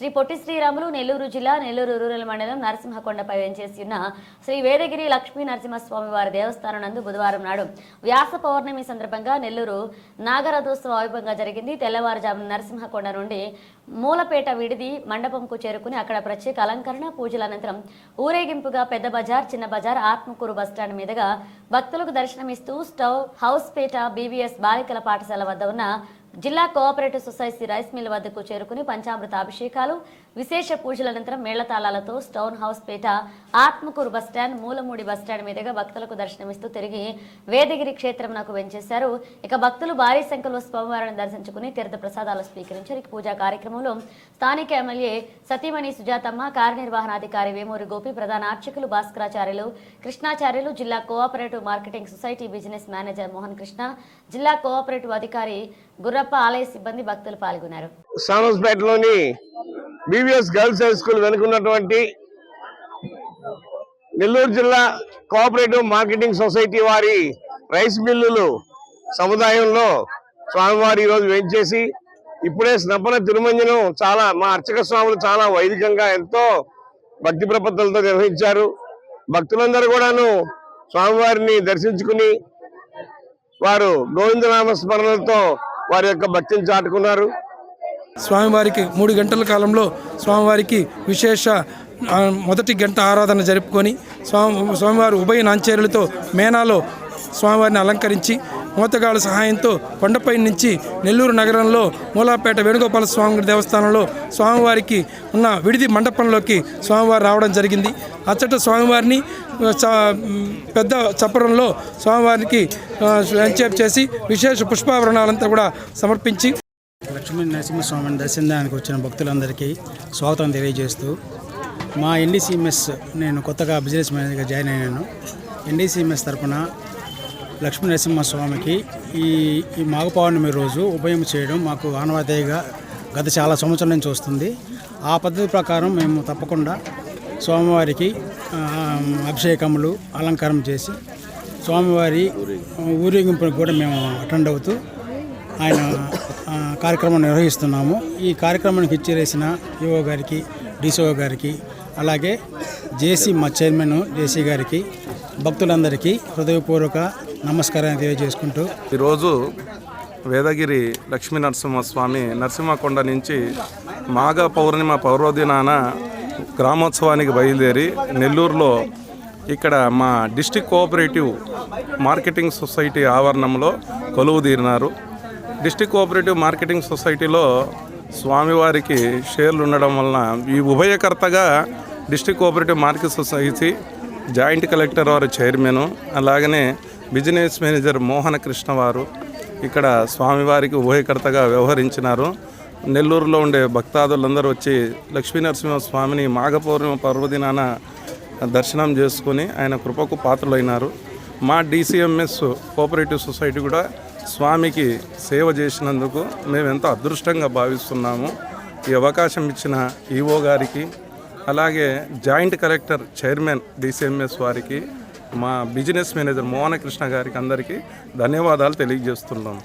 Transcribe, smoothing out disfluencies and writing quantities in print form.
శ్రీ పొట్టి శ్రీరాములు నెల్లూరు జిల్లా నెల్లూరు రూరల్ మండలం నరసింహకొండపై వెంచేసి ఉన్న శ్రీ వేదగిరి లక్ష్మీ నరసింహస్వామి వారి దేవస్థానం నందు బుధవారం నాడు వ్యాస పౌర్ణమి సందర్భంగా నెల్లూరు నాగరథోత్సవం వైభవంగా జరిగింది. తెల్లవారుజామున నరసింహకొండ నుండి మూలపేట విడిది మండపంకు చేరుకుని అక్కడ ప్రత్యేక అలంకరణ పూజల అనంతరం ఊరేగింపుగా పెద్ద బజార్, చిన్న బజార్, ఆత్మకూరు బస్టాండ్ మీదుగా భక్తులకు దర్శనమిస్తూ స్టవ్ హౌస్పేట బీవీఎస్ బాలికల పాఠశాల వద్ద ఉన్న జిల్లా కోఆపరేటివ్ సొసైటీ రైస్ మిల్ వద్దకు చేరుకుని పంచామృత అభిషేకాలు, విశేష పూజల అనంతరం మేళతాళాలతో స్టౌన్ హౌస్ పేట, ఆత్మకూరు బస్టాండ్, మూలమూడి బస్టాండ్ మీదుగా భక్తులకు దర్శనమిస్తూ తిరిగి వేదగిరి క్షేత్రంకు వెంచేశారు. ఇక భక్తులు భారీ సంఖ్యలో స్వామివారిని దర్శించుకుని తీర్థ ప్రసాదాలు స్వీకరించారు. పూజా కార్యక్రమంలో స్థానిక ఎమ్మెల్యే సతీమణి సుజాతమ్మ, కార్యనిర్వహణాధికారి వేమూరి గోపి, ప్రధాన అర్చకులు భాస్కరాచార్యులు, కృష్ణాచార్యులు, జిల్లా cooperative marketing society business manager Mohan Krishna, జిల్లా కోఆపరేటివ్ అధికారి గుర్రప్ప, ఆలయ సిబ్బంది, భక్తులు పాల్గొన్నారు. సామస్పేటలోని బీవీఎస్ గర్ల్స్ హై స్కూల్ వెనుకున్నటువంటి నెల్లూరు జిల్లా కోఆపరేటివ్ మార్కెటింగ్ సొసైటీ వారి రైస్ మిల్లులు సముదాయంలో స్వామివారి ఈరోజు వేంచేసి ఇప్పుడే స్నపన తిరుమంజనం మా అర్చక స్వాములు చాలా వైదికంగా ఎంతో భక్తి ప్రపత్తులతో నిర్వహించారు. భక్తులందరూ కూడాను స్వామివారిని దర్శించుకుని వారు గోవిందనామ స్మరణలతో వారి యొక్క భక్తిని చాటుకున్నారు. స్వామివారికి 3 గంటల కాలంలో స్వామివారికి విశేష మొదటి గంట ఆరాధన జరుపుకొని స్వామివారి ఉభయ నాంచేరులతో మేనాలో స్వామివారిని అలంకరించి మోతగాళ్ళ సహాయంతో కొండపై నుంచి నెల్లూరు నగరంలో మూలాపేట వేణుగోపాల స్వామి దేవస్థానంలో స్వామివారికి ఉన్న విడిది మండపంలోకి స్వామివారు రావడం జరిగింది. అచ్చట స్వామివారిని పెద్ద చప్పరంలో స్వామివారికి ఎంచేపు చేసి విశేష పుష్పాభరణాలంతా కూడా సమర్పించి లక్ష్మీ నరసింహస్వామిని దర్శించడానికి వచ్చిన భక్తులందరికీ స్వాగతం తెలియజేస్తూ, మా ఎన్డీసీఎంఎస్ నేను కొత్తగా బిజినెస్ మేనేజర్గా జాయిన్ అయ్యాను. ఎన్డీసీఎంఎస్ తరఫున లక్ష్మీ నరసింహస్వామికి ఈ మాఘ పౌర్ణమి రోజు ఉభయం చేయడం మాకు ఆనవాయితీగా గత చాలా సంవత్సరాల నుంచి వస్తుంది. ఆ పద్ధతి ప్రకారం మేము తప్పకుండా స్వామివారికి అభిషేకములు, అలంకారం చేసి స్వామివారి ఊరేగింపులకు కూడా మేము అటెండ్ అవుతూ ఆయన కార్యక్రమం నిర్వహిస్తున్నాము. ఈ కార్యక్రమానికి ఇచ్చేసిన ఈఓ గారికి, డిసిఓ గారికి, అలాగే జేసీ మా చైర్మన్ జేసీ గారికి, భక్తులందరికీ హృదయపూర్వక నమస్కారాన్ని తెలియజేసుకుంటూ ఈరోజు వేదగిరి లక్ష్మీ నరసింహస్వామి నరసింహకొండ నుంచి మాఘ పౌర్ణిమ పర్వదినాన గ్రామోత్సవానికి బయలుదేరి నెల్లూరులో ఇక్కడ మా డిస్టిక్ కోఆపరేటివ్ మార్కెటింగ్ సొసైటీ ఆవరణంలో కొలువు తీరినారు. డిస్టిక్ కోఆపరేటివ్ మార్కెటింగ్ సొసైటీలో స్వామివారికి షేర్లు ఉండడం వలన ఈ ఉభయకర్తగా district cooperative market society joint collector వారు చైర్మన్, అలాగనే బిజినెస్ మేనేజర్ మోహన కృష్ణ వారు ఇక్కడ స్వామివారికి ఉభయకర్తగా వ్యవహరించినారు. నెల్లూరులో ఉండే భక్తాదులందరూ వచ్చి లక్ష్మీ నరసింహ స్వామిని మాఘ పౌర్ణిమ పర్వదినాన దర్శనం చేసుకుని ఆయన కృపకు పాత్రులైనారు. మా డీసీఎంఎస్ కోఆపరేటివ్ సొసైటీ కూడా స్వామికి సేవ చేసినందుకు మేము ఎంతో అదృష్టంగా భావిస్తున్నాము. ఈ అవకాశం ఇచ్చిన ఈఓ గారికి, అలాగే జాయింట్ కలెక్టర్ చైర్మన్ డీసీఎంఎస్ వారికి, మా బిజినెస్ మేనేజర్ మోహన కృష్ణ గారికి అందరికీ ధన్యవాదాలు తెలియజేస్తున్నాం.